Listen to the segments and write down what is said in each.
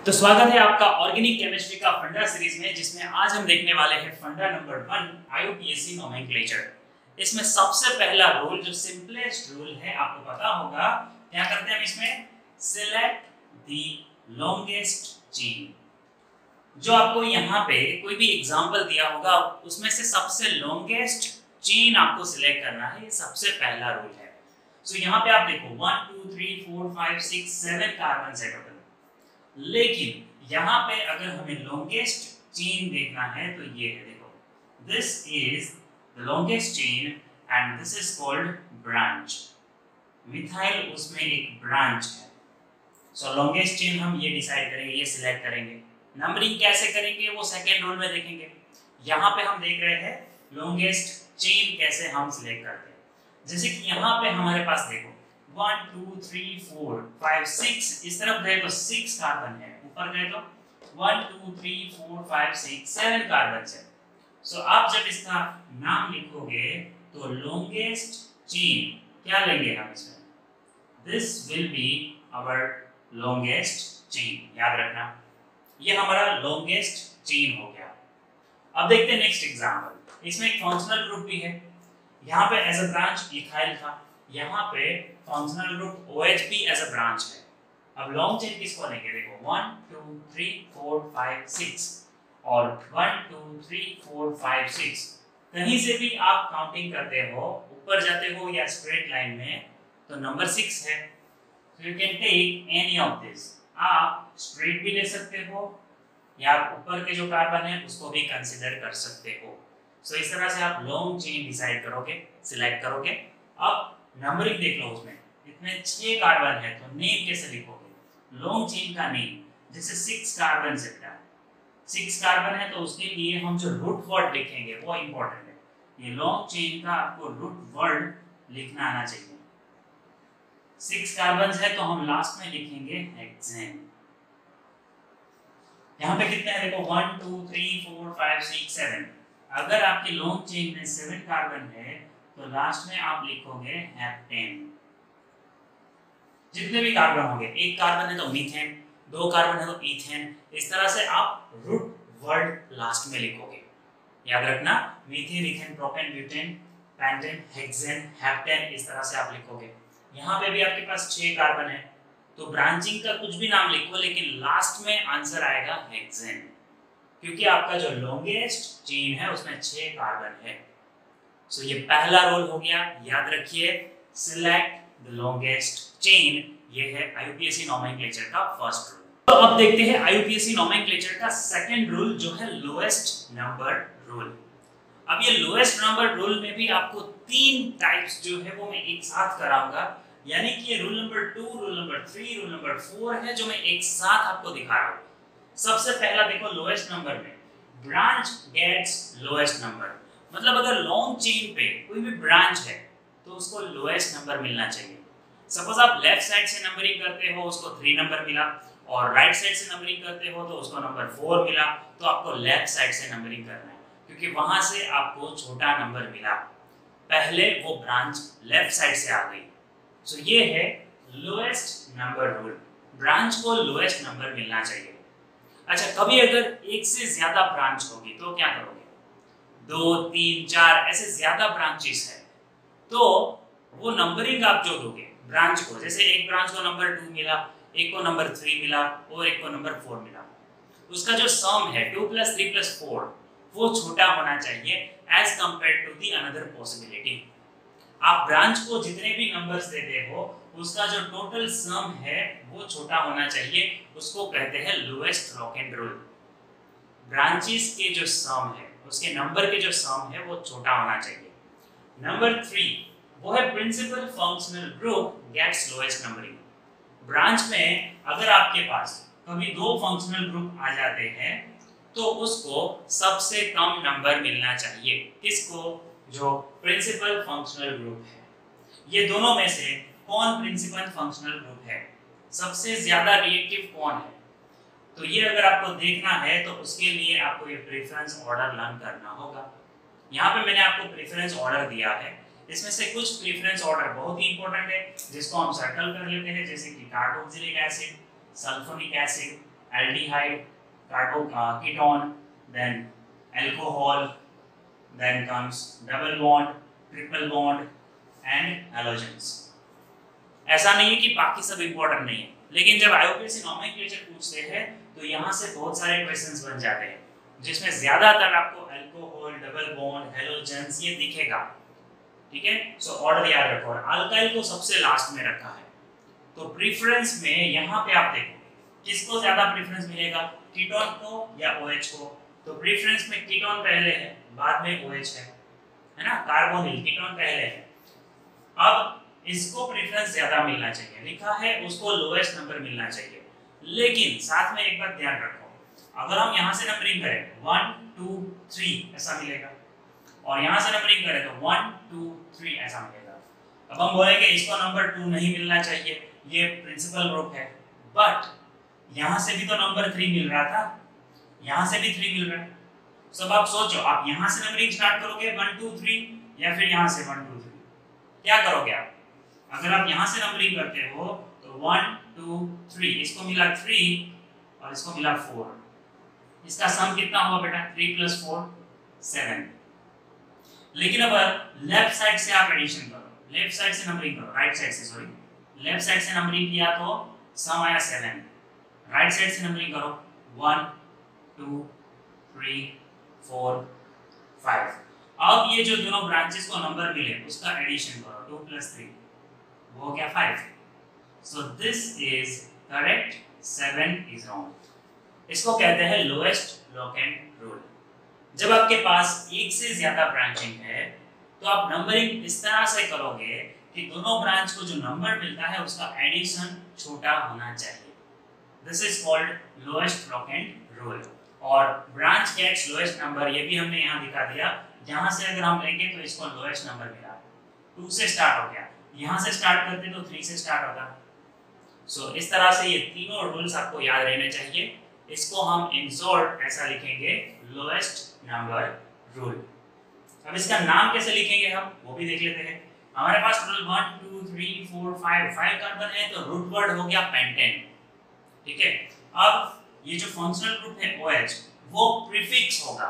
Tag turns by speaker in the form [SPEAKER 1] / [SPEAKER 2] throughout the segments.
[SPEAKER 1] तो स्वागत है आपका ऑर्गेनिक केमिस्ट्री का फंडा सीरीज में, जिसमें आज हम देखने वाले हैं फंडा नंबर 1 आईयूपीएसी नोमेनक्लेचर। इसमें सबसे पहला रूल जो सिंपलेस्ट रूल है, आपको पता होगा क्या करते हैं हम इसमें? Select the longest chain. जो आपको यहाँ पे कोई भी एग्जांपल दिया होगा उसमें से सबसे लॉन्गेस्ट चेन आपको सिलेक्ट करना है, ये सबसे पहला रूल है। सो यहाँ पे आप देखो 1 2 3 4 5 6 7 कार्बन है टोटल, लेकिन यहाँ पे अगर हमें लॉन्गेस्ट चेन देखना है तो ये है, देखो this is the longest chain and this is called branch. Methyl उसमें एक ब्रांच है। सो लॉन्गेस्ट चेन हम ये डिसाइड करेंगे, ये सिलेक्ट करेंगे। नंबरिंग कैसे करेंगे वो सेकेंड रूल में देखेंगे। यहाँ पे हम देख रहे हैं लॉन्गेस्ट चेन कैसे हम सिलेक्ट करते हैं। जैसे कि यहाँ पे हमारे पास देखो 1 2 3 4 5 6, इस तरफ गए तो 6 कार्बन है, ऊपर गए तो 1 2 3 4 5 6 7 कार्बन है। सो आप जब इसका नाम लिखोगे तो लॉन्गेस्ट चेन क्या लेंगे हम इसमें? This will be our longest chain. याद रखना ये हमारा लॉन्गेस्ट चेन हो गया। अब देखते हैं नेक्स्ट एग्जांपल। इसमें एक फंक्शनल ग्रुप भी है। यहाँ पे एज अ ब्रांच इथाइल था, यहाँ पे फंक्शनल ग्रुप OH भी एज अ ब्रांच है। अब लॉन्ग चेन किसको लेंगे? देखो 1 2 3 4 5 6 और 1 2 3 4 5 6। कहीं से भी आप काउंटिंग करते हो, ऊपर जाते हो या स्ट्रेट लाइन में, तो नंबर 6 है। So you can take any of this. आप स्ट्रेट भी ले सकते हो या आप ऊपर के जो कार्बन है उसको भी कंसीडर कर सकते हो। सो इस तरह से आप लॉन्ग चेन डिसाइड करोगे, सिलेक्ट करोगे। अब नंबरिंग देख लो, उसमें इतने 6 कार्बन है तो नेम कैसे लिखोगे? लॉन्ग चेन का नेम, जैसे 6 कार्बन से बेटा 6 कार्बन है तो उसके लिए हम जो रूट वर्ड लिखेंगे वो इंपॉर्टेंट है। ये लॉन्ग चेन का आपको रूट वर्ड लिखना आना चाहिए। 6 कार्बन है तो हम लास्ट में लिखेंगे हेक्सेन। यहाँ पे कितने हैं? देखो 1 2 3 4 5 6 7। अगर आपके लॉन्ग चेन में 7 कार्बन है तो लास्ट में आप लिखोगे हेप्टेन। जितने भी कार्बन होंगे, एक कार्बन है तो मीथेन, 2 कार्बन है तो इथेन, इस तरह से आप रूट वर्ड लास्ट में लिखोगे। याद रखना methane, ethane, propane, butane, pentane, hexane, heptane, इस तरह से आप लिखोगे। यहाँ पे भी आपके पास 6 कार्बन है तो ब्रांचिंग का कुछ भी नाम लिखो, लेकिन लास्ट में आंसर आएगा हेक्सेन, क्योंकि आपका जो लॉन्गेस्ट चेन है उसमें 6 कार्बन है। सो ये पहला रूल हो गया, याद रखिए सिलेक्ट द लॉन्गेस्ट चेन। ये है आईयूपीएसी नोमेनक्लेचर का फर्स्ट रूल। तो अब देखते हैं आईयूपीएसी नोमेनक्लेचर का सेकंड रूल जो है लोएस्ट नंबर रूल। अब ये लोएस्ट नंबर रूल में भी आपको 3 टाइप्स जो है वो मैं एक साथ कराऊंगा, यानी कि ये rule number 2, rule number 3, rule number 4 है जो मैं एक साथ आपको दिखा रहा हूं। सबसे पहला देखो लोएस्ट नंबर में ब्रांच गेट्स लोएस्ट नंबर, मतलब अगर लॉन्ग चेन पे कोई भी ब्रांच है तो उसको लोएस्ट नंबर मिलना चाहिए। सपोज आप लेफ्ट साइड से नंबरिंग करते हो, उसको 3 नंबर मिला, और राइट साइड से नंबरिंग करते हो तो उसको नंबर 4 मिला, तो आपको लेफ्ट साइड से नंबरिंग करना है, क्योंकि वहां से आपको छोटा नंबर मिला, पहले वो ब्रांच लेफ्ट साइड से आ गई। सो ये है लोएस्ट नंबर रूल, ब्रांच को लोएस्ट नंबर मिलना चाहिए। अच्छा, कभी अगर एक से ज्यादा ब्रांच होगी तो क्या करोगे? 2 3 4 ऐसे ज्यादा ब्रांचेस है तो वो नंबरिंग आप जो दोगे ब्रांच को, जैसे एक ब्रांच को नंबर 2 मिला, एक को नंबर 3 मिला और एक को नंबर 4 मिला, उसका जो सम है 2 + 3 + 4 वो छोटा होना चाहिए as compare to the another possibility. आप ब्रांच को जितने भी नंबर्स देते हो उसका जो टोटल सम है वो छोटा होना चाहिए, उसको कहते हैं लोएस्ट रॉकेट रूल। ब्रांचेस के जो सम है, उसके नंबर के जो सम है वो छोटा होना चाहिए। नंबर 3 वो है principal functional group gets lowest numbering. Branch में अगर आपके पास कभी 2 फंक्शनल ग्रुप आ जाते हैं तो उसको सबसे कम नंबर मिलना चाहिए। किसको? जो प्रिंसिपल फंक्शनल ग्रुप है। ये दोनों में से कौन प्रिंसिपल फंक्शनल ग्रुप है? सबसे ज्यादा रिएक्टिव कौन है? तो ये अगर आपको देखना है तो उसके लिए आपको ये प्रेफरेंस ऑर्डर लर्न करना होगा। यहाँ पे मैंने आपको प्रेफरेंस ऑर्डर दिया है, इसमें से कुछ प्रेफरेंस ऑर्डर बहुत ही इंपॉर्टेंट है जिसको हम सर्कल कर लेते हैं, जैसे कि carboxylic acid, sulphonic acid, aldehyde, ketone, then alcohol, then comes double bond, triple bond and halogens. ऐसा नहीं है कि बाकी सब इंपॉर्टेंट नहीं है, लेकिन जब आईयूपीएसी नोमेनक्लेचर पूछते हैं तो यहाँ से बहुत सारे क्वेश्चंस बन जाते हैं, जिसमें ज्यादातर आपको अल्कोहल, डबल बॉन्ड, हैलोजेंस ये दिखेगा। ठीक है, सो ऑर्डर याद रखो। और अल्काइल को सबसे लास्ट में रखा है, तो प्रेफरेंस में यहाँ पे आप देखो किसको ज्यादा प्रेफरेंस मिलेगा, कीटोन को या OH को। तो प्रेफरेंस में कीटोन पहले है, बाद में OH है ना, कार्बोनिल कीटोन पहले है। अब इसको प्रेफरेंस ज्यादा मिलना चाहिए, लिखा है उसको लोएस्ट नंबर मिलना चाहिए, लेकिन साथ में एक बात ध्यान रखो, अगर हम यहाँ से नंबरिंग करें 1 2 3 ऐसा मिलेगा, और यहाँ से नंबरिंग करें तो 1 2 3 ऐसा मिलेगा। अब हम बोलेंगे इसको नंबर 2 नहीं मिलना चाहिए, ये प्रिंसिपल ग्रुप है, बट यहाँ से भी तो नंबर 3 मिल रहा था, यहाँ से भी 3 मिल रहा है। सब आप सोचो, आप यहाँ से नंबरिंग स्टार्ट करोगे 1 2 3 या फिर यहाँ से 1 2 3, क्या करोगे आप? अगर आप यहाँ से नंबरिंग करते हो तो 1 2 3, इसको मिला 3 और इसको मिला 4, इसका सम कितना हुआ बेटा? 3 + 4 7। लेकिन अब लेफ्ट साइड से आप एडिशन करो, लेफ्ट साइड से नंबरिंग करो, राइट साइड से, सॉरी लेफ्ट साइड से नंबरिंग किया तो सम आया 7, राइट साइड से नंबरिंग करो 1 2 3 4 5। अब ये जो दोनों ब्रांचेस को नंबर मिले उसका एडिशन करो, 2 + 3 वो हो गया 5। So this is correct, 7 is wrong. इसको कहते हैं लोएस्ट लोकेंट रूल। जब आपके पास एक से ज्यादा ब्रांचिंग है तो आप नंबरिंग इस तरह से करोगे कि दोनों ब्रांच को जो नंबर मिलता है उसका एडिशन छोटा होना चाहिए। This is called lowest locant rule. और ब्रांच गेट्स लोएस्ट नंबर, ये भी हमने यहाँ दिखा दिया, जहां से अगर हम लेंगे तो इसको लोएस्ट नंबर मिला, 2 से स्टार्ट हो गया, यहाँ से स्टार्ट करते तो 3 से स्टार्ट होता। सो इस तरह से ये तीनों रूल्स आपको याद रहने चाहिए। इसको हम इन शॉर्ट ऐसा लिखेंगे, लोएस्ट नंबर रूल। अब इसका नाम कैसे लिखेंगे हम वो भी देख लेते हैं। हमारे पास टोटल 1 2 3 4 5 कार्बन है, तो रूट वर्ड हो गया पेंटेन। ठीक है, अब ये जो फंक्शनल ग्रुप है OH वो प्रीफिक्स होगा।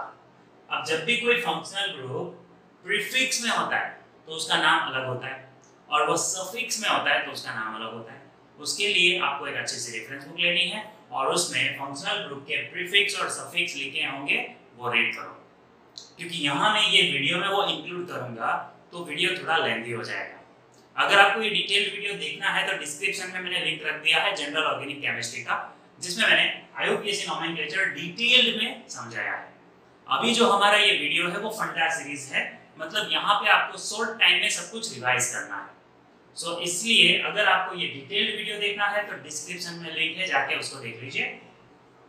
[SPEAKER 1] अब जब भी कोई फंक्शनल ग्रुप प्रीफिक्स में होता है तो उसका नाम अलग होता है, और वो सफिक्स में होता है तो उसका नाम अलग होता है। उसके लिए आपको एक अच्छी सी रेफरेंस बुक लेनी है और उसमें फंक्शनल ग्रुप के प्रीफिक्स और सफिक्स लिखे होंगे, वो रीड करो, क्योंकि यहाँ मैं ये वीडियो में वो इंक्लूड करूंगा तो वीडियो थोड़ा लेंथी हो जाएगा। अगर आपको ये डिटेल्ड वीडियो देखना है तो डिस्क्रिप्शन में मैंने लिंक रख दिया है जनरल ऑर्गेनिक केमिस्ट्री का, जिसमें मैंने आईयूपीएसी नोमेनक्लेचर डिटेल्ड में समझाया है। अभी जो हमारा ये वीडियो है वो फंडा सीरीज है, मतलब यहाँ पे आपको शॉर्ट टाइम में सब कुछ रिवाइज करना है। सो इसलिए अगर आपको ये डिटेल्ड वीडियो देखना है तो डिस्क्रिप्शन में लिंक है, जाके उसको देख लीजिए।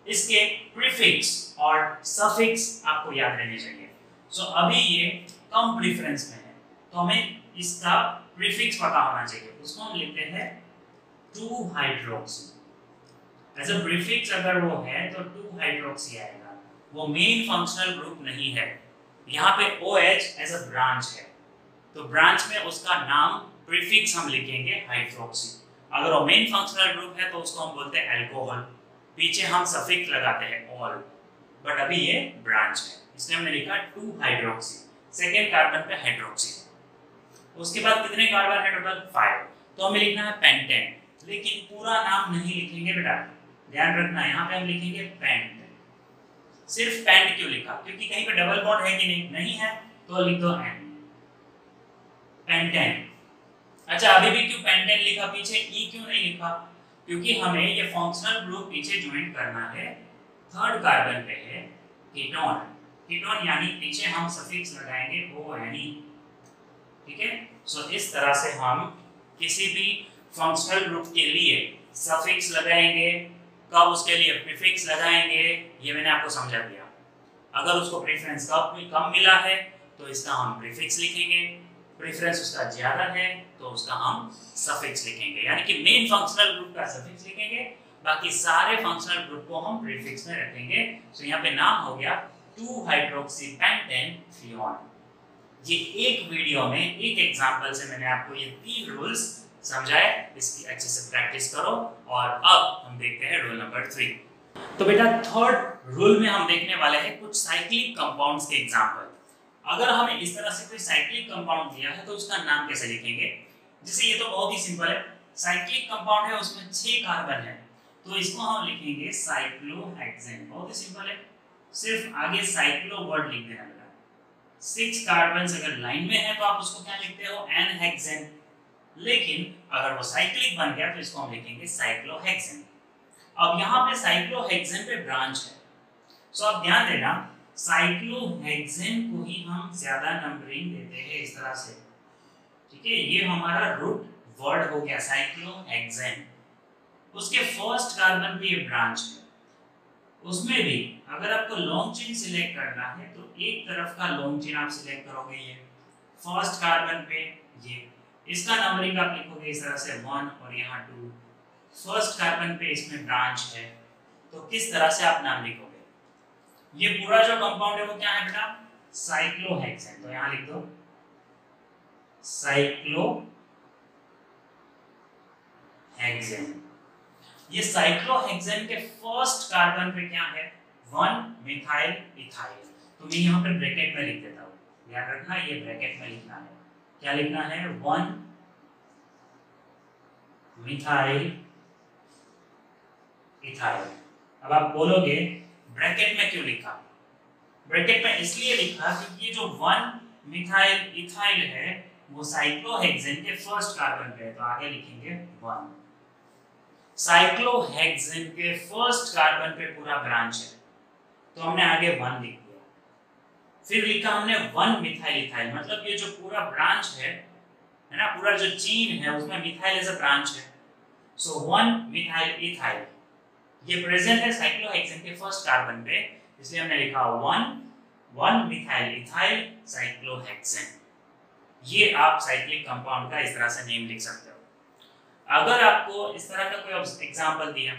[SPEAKER 1] इसके प्रीफिक्स और सफिक्स आपको याद रहने चाहिए। सो अभी ये कम प्रेफरेंस में है तो हमें इसका प्रीफिक्स पता होना चाहिए, उसको हम लिखते हैं 2 हाइड्रोक्सी। एज अ प्रीफिक्स अगर वो है तो 2 हाइड्रोक्सी आएगा, वो मेन फंक्शनल ग्रुप नहीं है। यहाँ पे OH एज अ ब्रांच है, तो ब्रांच में उसका नाम प्रीफिक्स हम लिखेंगे हाइड्रोक्सी। अगर वो मेन फंक्शनल ग्रुप है तो उसको हम बोलते हैं अल्कोहल, पीछे हम सफिक्स लगाते हैं ऑल, बट अभी ये ब्रांच है इसलिए हमने लिखा 2 हाइड्रोक्सी, सेकेंड कार्बन पे हाइड्रोक्सी। उसके बाद कितने कार्बन है टोटल? 5, तो हमें लिखना है पेंटेन, लेकिन पूरा नाम नहीं लिखेंगे बेटा, ध्यान रखना यहाँ पे हम लिखेंगे पेंट। सिर्फ पेंट क्यों लिखा? क्योंकि कहीं पे डबल बॉन्ड है कि नहीं है तो लिख दो एन, पेंटेन। अच्छा, अभी भी क्यों पेंटेन लिखा, पीछे ई क्यों नहीं लिखा? क्योंकि हमें ये फंक्शनल ग्रुप पीछे ज्वाइन करना है, थर्ड कार्बन पे है कीटोन, कीटोन यानी पीछे हम सफिक्स लगाएंगे ओ एन ई। ठीक है, सो इस तरह से हम किसी भी फंक्शनल ग्रुप के लिए सफिक्स लगाएंगे, कब उसके लिए प्रीफिक्स लगाएंगे, ये मैंने आपको समझा दिया। अगर उसको प्रेफरेंस कम मिला है तो इसका हम प्रीफिक्स लिखेंगे, प्रेफरेंस उसका ज्यादा है तो उसका हम सफिक्स लिखेंगे, यानी कि मेन फंक्शनल ग्रुप का सफिक्स लिखेंगे, बाकी सारे फंक्शनल ग्रुप को हम प्रीफिक्स में रखेंगे। तो यहाँ पे नाम हो गया 2 हाइड्रोक्सी पेंटेन थ्रियोन। ये एक वीडियो में एक एग्जांपल से मैंने आपको ये 3 रूल्स समझाए, इसकी अच्छे से प्रैक्टिस करो। और अब हम देखते हैं रूल नंबर 3। तो बेटा थर्ड रूल में हम देखने वाले हैं कुछ साइक्लिक कंपाउंड्स के एग्जांपल। अगर हमें इस तरह से कोई साइक्लिक कंपाउंड दिया है तो उसका नाम कैसे लिखेंगे? जैसे ये तो बहुत ही सिंपल है, साइक्लिक कंपाउंड है उसमें 6 कार्बन है तो इसको हम लिखेंगे साइक्लोहेक्सेन। बहुत ही सिंपल है, सिर्फ आगे साइक्लो वर्ड लिख देना बेटा। 6 कार्बन अगर लाइन में है तो आप उसको क्या लिखते हो? एन-हेक्सेन। लेकिन अगर वो साइक्लिक बन गया तो इसको हम लिखेंगे साइक्लोहेक्सेन। अब यहाँ पे साइक्लोहेक्सेन पे ब्रांच है, सो आप ध्यान देना साइक्लोहेक्सेन को ही हम ज्यादा नंबरिंग देते हैं इस तरह से, ठीक है। ये हमारा रूट वर्ड हो गया साइक्लोहेक्सेन। उसके फर्स्ट कार्बन पे ये ब्रांच है, उसमें भी अगर आपको लॉन्ग चेन सिलेक्ट करना है तो एक तरफ का लॉन्ग चेन आप सिलेक्ट करोगे, ये फर्स्ट कार्बन पे ये, इसका नंबरिंग आप लिखोगे इस तरह से 1 और यहाँ 2। फर्स्ट कार्बन पे इसमें ब्रांच है तो किस तरह से आप नाम लिखोगे? ये पूरा जो कंपाउंड है वो क्या है बेटा? साइक्लोहेक्सेन। तो यहाँ लिख दो साइक्लोहेक्सेन। ये साइक्लोहेक्सेन के फर्स्ट कार्बन पे क्या है? 1 मिथाइल इथाइल। तो मैं यहाँ पे ब्रैकेट में लिख देता हूँ, याद रखना ये ब्रैकेट में लिखना है। क्या लिखना है? 1 मिथाइल इथाइल। अब आप बोलोगे ब्रैकेट में क्यों लिखा? ब्रैकेट में इसलिए लिखा क्योंकि ये जो 1 मिथाइल इथाइल है वो साइक्लोहेक्सेन के फर्स्ट कार्बन पे है, तो आगे लिखेंगे 1। साइक्लोहेक्सेन के फर्स्ट कार्बन पे पूरा ब्रांच है तो हमने आगे 1 लिख दिया। फिर लिखा हमने 1 मिथाइल इथाइल, मतलब ये जो पूरा ब्रांच है ना, पूरा जो चेन है उसमें मिथाइल एज अ ब्रांच है। सो 1 मिथाइल इथाइल ये प्रेजेंट है साइक्लोहेक्सेन के फर्स्ट कार्बन पे, इसलिए हमने लिखा 1 मिथाइल इथाइल साइक्लोहेक्सेन। ये आप साइक्लिक कंपाउंड का इस तरह से नेम लिख सकते हो। अगर आपको इस तरह का कोई एग्जांपल दिया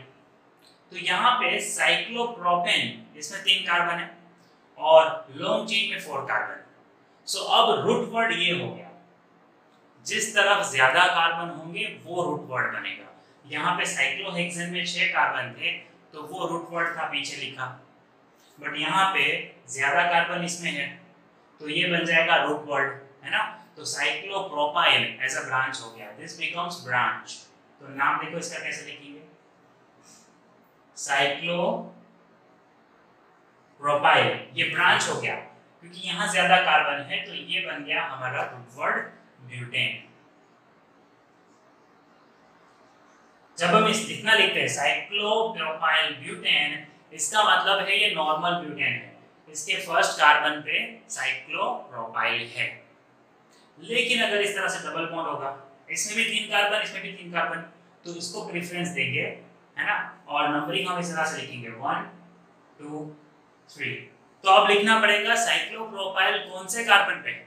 [SPEAKER 1] तो यहाँ पे साइक्लोप्रोपेन, इसमें 3 कार्बन है और लॉन्ग चेन में 4 कार्बन। सो अब रूट वर्ड ये हो गया, जिस तरफ ज्यादा कार्बन होंगे वो रूट वर्ड बनेगा। यहाँ पे साइक्लोहेक्सेन में 6 कार्बन थे तो वो रूट वर्ड था, पीछे लिखा। बट यहाँ पे ज्यादा कार्बन इसमें है तो ये बन जाएगा रूट वर्ड, है ना। तो साइक्लोप्रोपाइल एज अ ब्रांच हो गया, दिस बिकम्स ब्रांच। तो नाम देखो इसका कैसे लिखेंगे? साइक्लोप्रोपाइल, ये ब्रांच हो गया क्योंकि यहाँ ज्यादा कार्बन है तो ये बन गया हमारा रूट वर्ड ब्यूटेन। जब हम इतना लिखते हैं साइक्लोप्रोपाइल ब्यूटेन, इसका मतलब है ये नॉर्मल ब्यूटेन है, इसके फर्स्ट कार्बन पे साइक्लोप्रोपाइल है। लेकिन अगर इस तरह से डबल बॉन्ड होगा, इसमें भी 3 कार्बन इसमें भी 3 कार्बन, तो इसको प्रेफरेंस देंगे, है ना। और नंबरिंग हम इस तरह से लिखेंगे 1 2 3। तो अब लिखना पड़ेगा साइक्लोप्रोपाइल कौन से कार्बन पे है?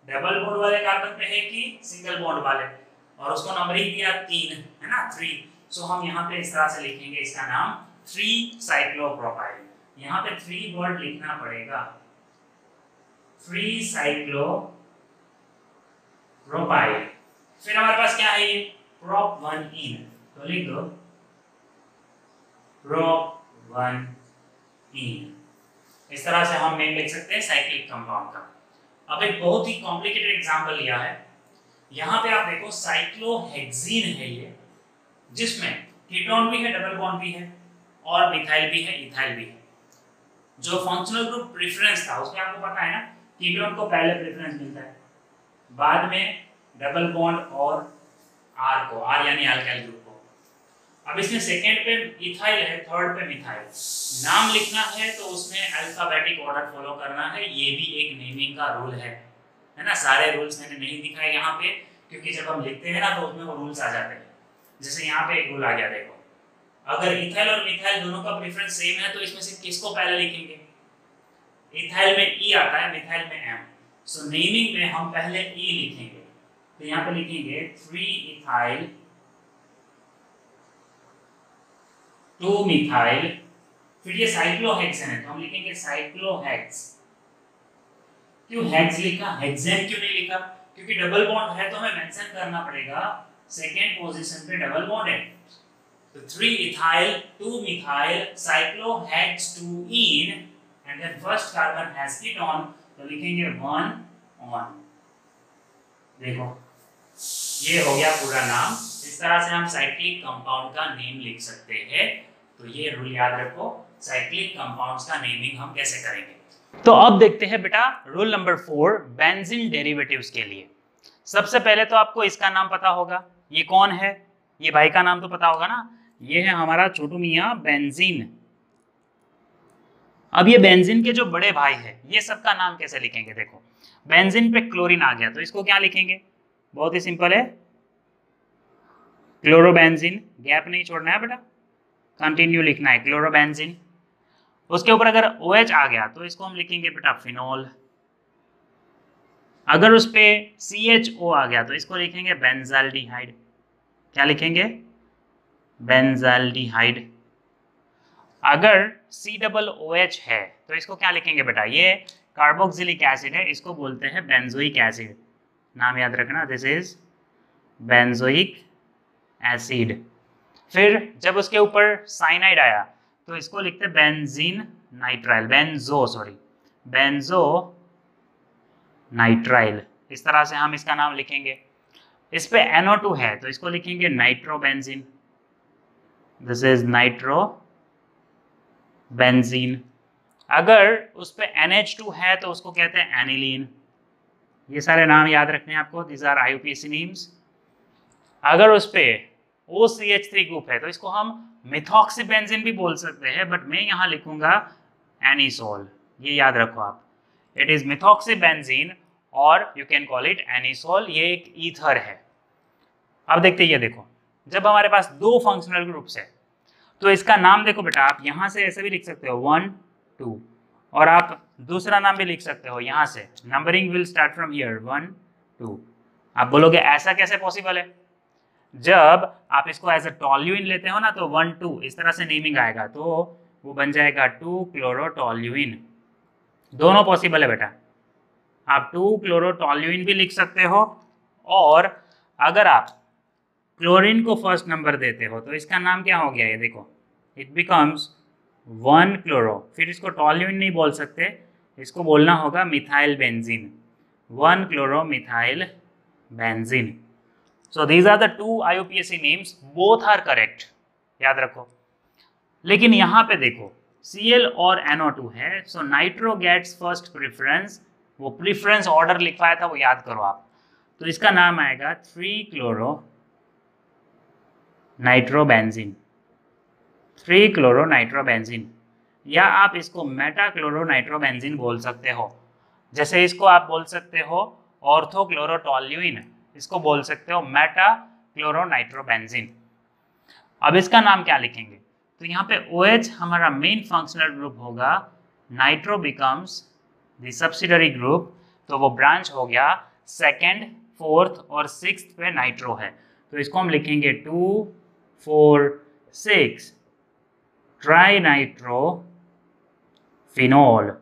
[SPEAKER 1] डबल बॉन्ड वाले कार्बन पे है कि सिंगल बॉन्ड वाले? और उसको नंबरिंग दिया 3, है ना, 3। सो हम यहाँ पे इस तरह से लिखेंगे इसका नाम 3 साइक्लोप्रोपाइल। यहाँ पे 3 वर्ड लिखना पड़ेगा, 3 साइक्लोप्रोपाइल। फिर हमारे पास क्या है? ये प्रोप 1 इन, तो लिख दो प्रोप 1 इन। इस तरह से हम नेम लिख सकते हैं साइक्लिक कंपाउंड का। अब एक बहुत ही कॉम्प्लिकेटेड एग्जांपल लिया है, यहाँ पे आप देखो साइक्लोहेक्सीन है ये, जिसमें कीटोन भी है, डबल बॉन्ड भी है और मिथाइल भी है, इथाइल भी है। जो फंक्शनल ग्रुप प्रेफरेंस था उसमें आपको पता है ना, कीटोन को पहले प्रेफरेंस मिलता है, बाद में डबल बॉन्ड और आर को, आर यानी अल्काइल ग्रुप को। अब इसमें सेकंड पे इथाइल है, थर्ड पे मिथाइल। नाम लिखना है तो उसमें अल्फाबेटिक ऑर्डर फॉलो करना है, ये भी एक नेमिंग का रूल है ना। सारे रूल्स मैंने नहीं दिखाए यहाँ पे क्योंकि जब हम लिखते हैं ना तो उसमें वो रूल्स आ जाते हैं। जैसे यहाँ पे एक रूल आ गया, देखो अगर इथाइल और मिथाइल दोनों का प्रेफरेंस सेम है तो इसमें से किसको पहले लिखेंगे? इथाइल में ई आता है, मिथाइल में एम। सो नेमिंग में हम पहले ई लिखेंगे, तो यहाँ पे लिखेंगे 3 इथाइल 2 मिथाइल। फिर ये साइक्लोहेक्सेन है तो हम लिखेंगे साइक्लोहेक्स। क्यों हेक्स लिखा, हेक्सेन क्यों नहीं लिखा? क्योंकि डबल बॉन्ड है तो हमें मेंशन करना पड़ेगा सेकेंड पोजीशन पे डबल बॉन्ड है, तो 3 ethyl 2 methyl cyclohextuene and then first carbon has ketone, तो लिखेंगे 1 on। देखो ये हो गया पूरा नाम। इस तरह से हम साइक्लिक कंपाउंड का नेम लिख सकते हैं। तो ये रूल याद रखो, साइक्लिक कंपाउंड्स का नेमिंग हम कैसे करेंगे। तो अब देखते हैं बेटा रूल नंबर 4 बेंजीन डेरिवेटिव्स के लिए। सबसे पहले तो आपको इसका नाम पता होगा, ये कौन है, ये भाई का नाम तो पता होगा ना, ये है हमारा छोटू मियाँ बेंजीन। अब ये बेंजीन के जो बड़े भाई है, ये सबका नाम कैसे लिखेंगे। देखो बेंजीन पे क्लोरीन आ गया तो इसको क्या लिखेंगे, बहुत ही सिंपल है, क्लोरोबेंजीन, गैप नहीं छोड़ना है बेटा, कंटिन्यू लिखना है क्लोरोबेंजीन। उसके ऊपर अगर OH आ गया तो इसको हम लिखेंगे बेटा फिनोल। अगर उस पे CHO आ गया तो इसको लिखेंगे बेंजाल्डिहाइड। क्या लिखेंगे, बेंजाल्डिहाइड। अगर COOH है तो इसको क्या लिखेंगे बेटा, ये कार्बोक्सिलिक एसिड है, इसको बोलते हैं बेंजोइक एसिड। नाम याद रखना, दिस इज बेंजोइक एसिड। फिर जब उसके ऊपर साइनाइड आया तो इसको लिखते हैं बेंजीन नाइट्राइल, बेंजो नाइट्राइल। इस तरह से हम इसका नाम लिखेंगे। इस पे NO2 है तो इसको लिखेंगे नाइट्रोबेंजीन, दिस इज नाइट्रोबेंजीन। अगर उस पे NH2 है तो उसको कहते हैं एनिलीन। ये सारे नाम याद रखने हैं आपको, दिस आर IUPAC नेम्स। अगर उस पे OCH3 ग्रुप है तो इसको हम मिथॉक्सीबेंजीन भी बोल सकते हैं, बट मैं यहाँ लिखूंगा एनिसोल। ये याद रखो आप, इट इज मिथॉक्सीबेंजीन और you can call it anisole. ये एक ईथर है। अब देखते हैं, ये देखो जब हमारे पास 2 फंक्शनल ग्रुप्स है तो इसका नाम देखो बेटा, आप यहाँ से ऐसे भी लिख सकते हो 1 2, और आप दूसरा नाम भी लिख सकते हो यहाँ से, numbering will start from here 1 2। आप बोलोगे ऐसा कैसे पॉसिबल है, जब आप इसको एज अ टॉल्यूइन लेते हो ना तो 1 2 इस तरह से नेमिंग आएगा, तो वो बन जाएगा 2 क्लोरोटॉल्यूइन। दोनों पॉसिबल है बेटा, आप 2 क्लोरोटॉल्यूइन भी लिख सकते हो, और अगर आप क्लोरीन को फर्स्ट नंबर देते हो तो इसका नाम क्या हो गया, ये देखो इट बिकम्स 1 क्लोरो। फिर इसको टॉल्यूइन नहीं बोल सकते, इसको बोलना होगा methyl benzene, 1 chloro methyl benzene. So these are the 2 IUPAC names, both are correct, याद रखो। लेकिन यहाँ पे देखो Cl और NO2 है, so nitro gets first preference. वो प्रेफरेंस ऑर्डर लिखवाया था वो याद करो आप, तो इसका नाम आएगा 3 क्लोरो नाइट्रोबेंजीन, 3 क्लोरो नाइट्रोबेंजीन, या आप इसको मेटा क्लोरो नाइट्रोबेंजीन बोल सकते हो। जैसे इसको आप बोल सकते हो ऑर्थो क्लोरोटॉल्यूइन, इसको बोल सकते हो मेटा क्लोरोनाइट्रोबेंजीन। अब इसका नाम क्या लिखेंगे, तो यहाँ पे OH हमारा मेन फंक्शनल ग्रुप होगा, nitro becomes the subsidiary group, तो वो ब्रांच हो गया 2nd 4th और 6th पे नाइट्रो है, तो इसको हम लिखेंगे 2 4 6 ट्राई नाइट्रो फिनोल।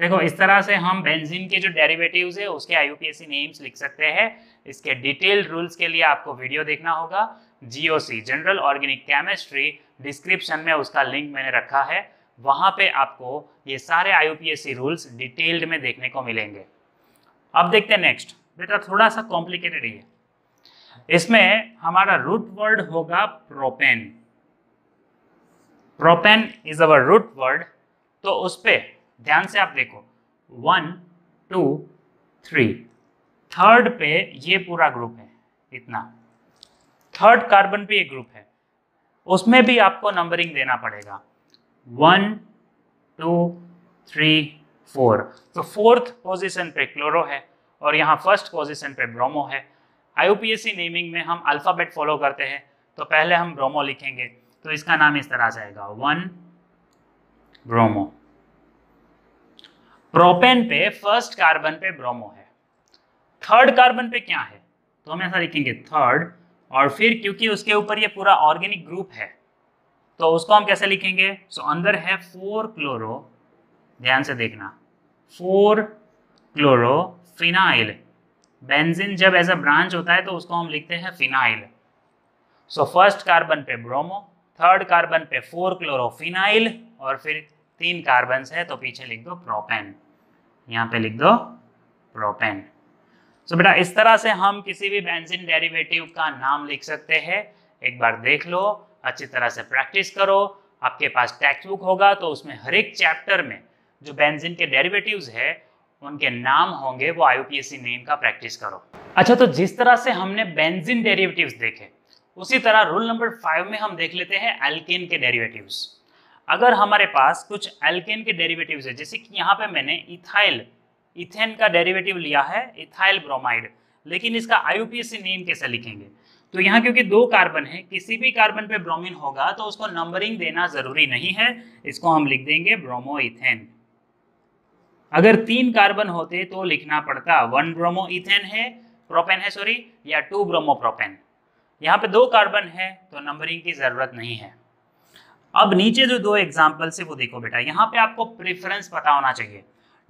[SPEAKER 1] देखो इस तरह से हम बेंजीन के जो डेरिवेटिव्स है उसके IUPAC नेम्स लिख सकते हैं। इसके डिटेल्ड रूल्स के लिए आपको वीडियो देखना होगा, GOC general organic chemistry, description में उसका लिंक मैंने रखा है, वहां पे आपको ये सारे IUPAC रूल्स डिटेल्ड में देखने को मिलेंगे। अब देखते हैं नेक्स्ट, बेटा थोड़ा सा कॉम्प्लिकेटेड है, इसमें हमारा रूट वर्ड होगा propane. Propane is our root word, तो उस पे ध्यान से आप देखो 1 2 3, थर्ड पे ये पूरा ग्रुप है, इतना थर्ड कार्बन पे ये ग्रुप है, उसमें भी आपको नंबरिंग देना पड़ेगा 1 2 3 4। तो 4th पोजीशन पे क्लोरो है और यहाँ फर्स्ट पोजीशन पे ब्रोमो है। IUPAC नेमिंग में हम अल्फाबेट फॉलो करते हैं, तो पहले हम ब्रोमो लिखेंगे, तो इसका नाम इस तरह से आएगा 1 ब्रोमो। प्रोपेन पे फर्स्ट कार्बन पे ब्रोमो है, थर्ड कार्बन पे क्या है, तो हम ऐसा लिखेंगे थर्ड, और फिर क्योंकि उसके ऊपर ये पूरा ऑर्गेनिक ग्रुप है तो उसको हम कैसे लिखेंगे, सो अंदर है 4 क्लोरो, ध्यान से देखना 4 क्लोरो फिनाइल। बेंजीन जब एज अ ब्रांच होता है तो उसको हम लिखते हैं फिनाइल। सो फर्स्ट कार्बन पे ब्रोमो, थर्ड कार्बन पे 4 क्लोरोफिनाइल और फिर 3 कार्बन है तो पीछे लिख दो प्रोपेन, यहाँ पे लिख दो प्रोपेन। तो बेटा इस तरह से हम किसी भी बेंजीन डेरिवेटिव का नाम लिख सकते हैं। एक बार देख लो, अच्छी तरह से प्रैक्टिस करो। आपके पास टेक्स्ट बुक होगा तो उसमें हर एक चैप्टर में जो बेंजीन के डेरिवेटिव्स है उनके नाम होंगे, वो IUPAC नेम का प्रैक्टिस करो। अच्छा, तो जिस तरह से हमने बेंजीन डेरिवेटिव्स देखे उसी तरह रूल नंबर 5 में हम देख लेते हैं एल्केन के डेरिवेटिव्स। अगर हमारे पास कुछ एल्केन के डेरिवेटिव्स है, जैसे कि यहाँ पे मैंने इथेन का डेरिवेटिव लिया है इथाइल ब्रोमाइड, लेकिन इसका IUPAC नेम कैसे लिखेंगे? तो यहाँ क्योंकि 2 कार्बन है, किसी भी कार्बन पे ब्रोमीन होगा तो उसको नंबरिंग देना जरूरी नहीं है, इसको हम लिख देंगे ब्रोमोइथेन। अगर 3 कार्बन होते तो लिखना पड़ता 1 ब्रोमोइथेन है, प्रोपेन है सॉरी, या 2 ब्रोमोप्रोपेन। यहाँ पे 2 कार्बन है तो नंबरिंग की जरूरत नहीं है। अब नीचे जो 2 एग्जाम्पल है वो देखो बेटा, यहाँ पे आपको प्रेफरेंस पता होना चाहिए,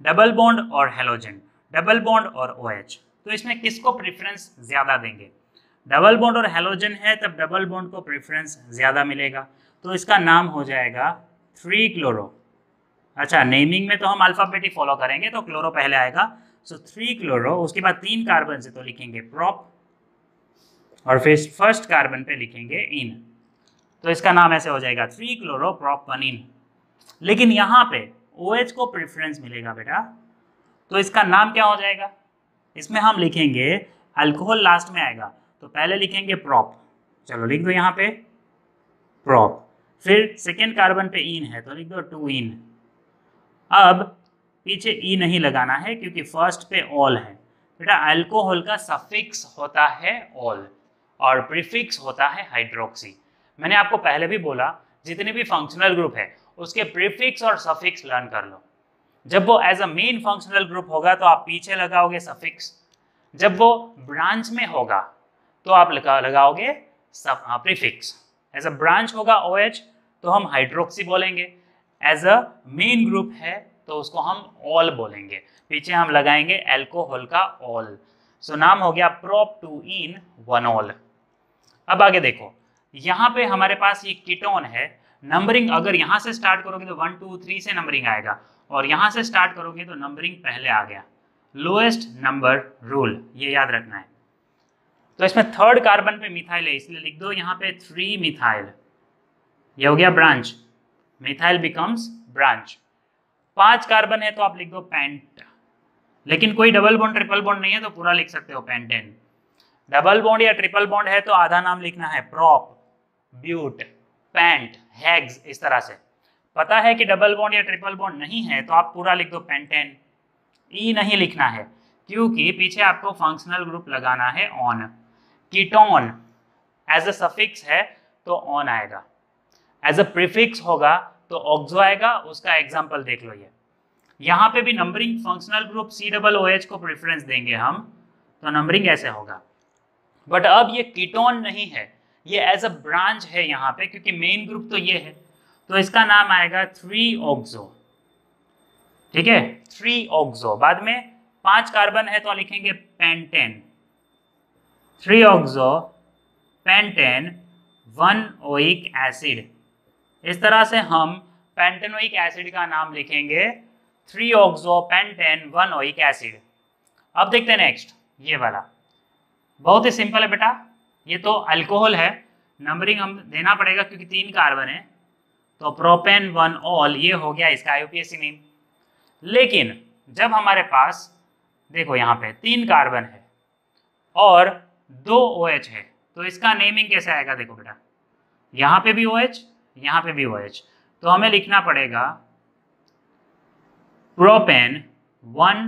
[SPEAKER 1] डबल बॉन्ड और हेलोजन, डबल बॉन्ड और OH। तो इसमें किसको प्रेफरेंस ज्यादा देंगे? डबल बॉन्ड और हेलोजन है तब डबल बॉन्ड को प्रेफरेंस ज्यादा मिलेगा, तो इसका नाम हो जाएगा 3 क्लोरो। अच्छा, नेमिंग में तो हम अल्फाबेटिक फॉलो करेंगे तो क्लोरो पहले आएगा, सो 3 क्लोरो, उसके बाद 3 कार्बन से तो लिखेंगे प्रोप और फिर फर्स्ट कार्बन पे लिखेंगे इन, तो इसका नाम ऐसे हो जाएगा 3 क्लोरो प्रोपनीन। लेकिन यहाँ पे OH को प्रेफरेंस मिलेगा बेटा, तो इसका नाम क्या हो जाएगा? इसमें हम लिखेंगे, अल्कोहल लास्ट में आएगा तो पहले लिखेंगे प्रोप, चलो लिख दो यहाँ पे प्रोप, फिर सेकेंड कार्बन पे इन है तो लिख दो 2 इन। अब पीछे ई नहीं लगाना है क्योंकि फर्स्ट पे ऑल है बेटा। अल्कोहल का सफिक्स होता है ऑल और प्रीफिक्स होता है हाइड्रोक्सी। मैंने आपको पहले भी बोला, जितने भी फंक्शनल ग्रुप है उसके प्रीफिक्स और सफिक्स लर्न कर लो। जब वो as a main functional group होगा तो आप पीछे लगाओगे सफिक्स, जब वो ब्रांच में होगा तो आप लगाओगे प्रीफिक्स। एज अ ब्रांच होगा OH तो हम हाइड्रोक्सी बोलेंगे, एज अ मेन ग्रुप है तो उसको हम ऑल बोलेंगे, पीछे हम लगाएंगे एल्कोहल का ऑल। सो नाम हो गया प्रोप 2 इन 1 ऑल। अब आगे देखो, यहाँ पे हमारे पास ये कीटोन है, नंबरिंग अगर यहाँ से स्टार्ट करोगे तो 1 2 3 से नंबरिंग आएगा, और यहाँ से स्टार्ट करोगे तो नंबरिंग पहले आ गया, लोएस्ट नंबर रूल, ये याद रखना है। तो इसमें थर्ड कार्बन पे मिथाइल है इसलिए लिख दो यहाँ पे 3 मिथाइल, ये हो गया branch, methyl becomes branch. 5 carbon है तो आप लिख दो पेंट, लेकिन कोई डबल बॉन्ड ट्रिपल बॉन्ड नहीं है तो पूरा लिख सकते हो पेंटेन। डबल बॉन्ड या ट्रिपल बॉन्ड है तो आधा नाम लिखना है प्रोप, ब्यूट, पेंट, हेक्स, इस तरह से। पता है कि डबल बॉन्ड या ट्रिपल बॉन्ड नहीं है तो आप पूरा लिख दो पेंटेन। ई नहीं लिखना है क्योंकि पीछे आपको फंक्शनल ग्रुप लगाना है one. Ketone as a suffix है तो ऑन आएगा, एज अ प्रीफिक्स होगा तो ऑक्सो आएगा, उसका एग्जाम्पल देख लो। ये यहाँ पे भी नंबरिंग फंक्शनल ग्रुप COOH को प्रेफरेंस देंगे हम, तो नंबरिंग ऐसे होगा। बट अब ये कीटोन नहीं है, ये एज अ ब्रांच है यहाँ पे, क्योंकि मेन ग्रुप तो ये है, तो इसका नाम आएगा 3 ऑक्सो। ठीक है, 3 ऑक्सो। बाद में 5 कार्बन है तो लिखेंगे pentane, 3 oxo pentane 1 oic acid. इस तरह से हम पेंटेनोइक एसिड का नाम लिखेंगे 3 ऑक्सो पेंटेन 1 ओइक एसिड। अब देखते हैं नेक्स्ट, ये वाला बहुत ही सिंपल है बेटा, ये तो अल्कोहल है, नंबरिंग हम देना पड़ेगा क्योंकि 3 कार्बन है, तो प्रोपेन 1 ऑल, ये हो गया इसका IUPAC नेम। लेकिन जब हमारे पास देखो यहाँ पे 3 कार्बन है और 2 OH है तो इसका नेमिंग कैसे आएगा? देखो बेटा, यहाँ पे भी OH, यहाँ पे भी OH, तो हमें लिखना पड़ेगा प्रोपेन 1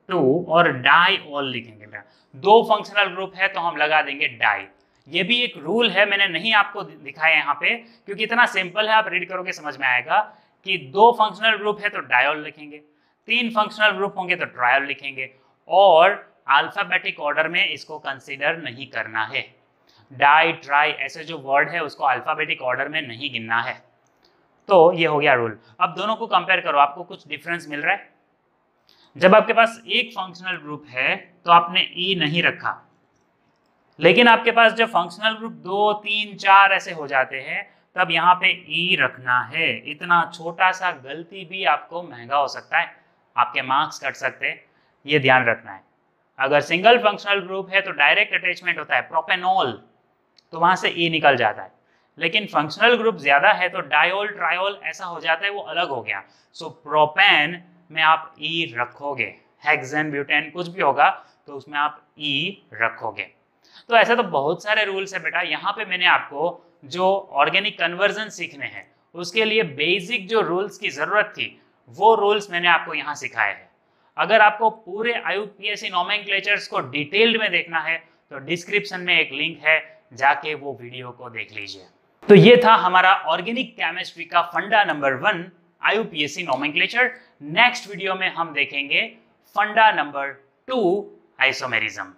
[SPEAKER 1] 2 और डाई ऑल लिखेंगे बेटा। 2 फंक्शनल ग्रुप है तो हम लगा देंगे डाई। ये भी एक रूल है, मैंने नहीं आपको दिखाया यहाँ पे क्योंकि इतना सिंपल है, आप रीड करोगे समझ में आएगा कि 2 फंक्शनल ग्रुप है तो डायोल लिखेंगे, 3 फंक्शनल ग्रुप होंगे तो ट्रायोल लिखेंगे, और अल्फाबेटिक ऑर्डर में इसको कंसीडर नहीं करना है। डाई ट्राई ऐसे जो वर्ड है उसको अल्फाबेटिक ऑर्डर में नहीं गिनना है। तो ये हो गया रूल। अब दोनों को कंपेयर करो, आपको कुछ डिफरेंस मिल रहा है? जब आपके पास एक फंक्शनल ग्रुप है तो आपने ई नहीं रखा, लेकिन आपके पास जब फंक्शनल ग्रुप 2 3 4 ऐसे हो जाते हैं तब यहाँ पे ई रखना है। इतना छोटा सा गलती भी आपको महंगा हो सकता है, आपके मार्क्स कट सकते हैं, ये ध्यान रखना है। अगर सिंगल फंक्शनल ग्रुप है तो डायरेक्ट अटैचमेंट होता है प्रोपेनॉल, तो वहां से ई निकल जाता है। लेकिन फंक्शनल ग्रुप ज्यादा है तो डायोल ट्रायोल ऐसा हो जाता है, वो अलग हो गया। सो प्रोपेन में आप ई रखोगे, हेक्सेन ब्यूटेन कुछ भी होगा तो उसमें आप ई रखोगे। तो ऐसा तो बहुत सारे रूल्स है बेटा। यहाँ पे मैंने आपको जो ऑर्गेनिक कन्वर्जन सीखने हैं उसके लिए बेसिक जो रूल्स की जरूरत थी वो रूल्स मैंने आपको यहाँ सिखाए हैं। अगर आपको पूरे IUPAC नोमेनक्लेचर्स को डिटेल्ड में देखना है तो डिस्क्रिप्शन में एक लिंक है, जाके वो वीडियो को देख लीजिए। तो ये था हमारा ऑर्गेनिक केमिस्ट्री का फंडा number 1 IUPAC nomenclature. Next video में हम देखेंगे फंडा नंबर 2 आइसोमेरिज्म।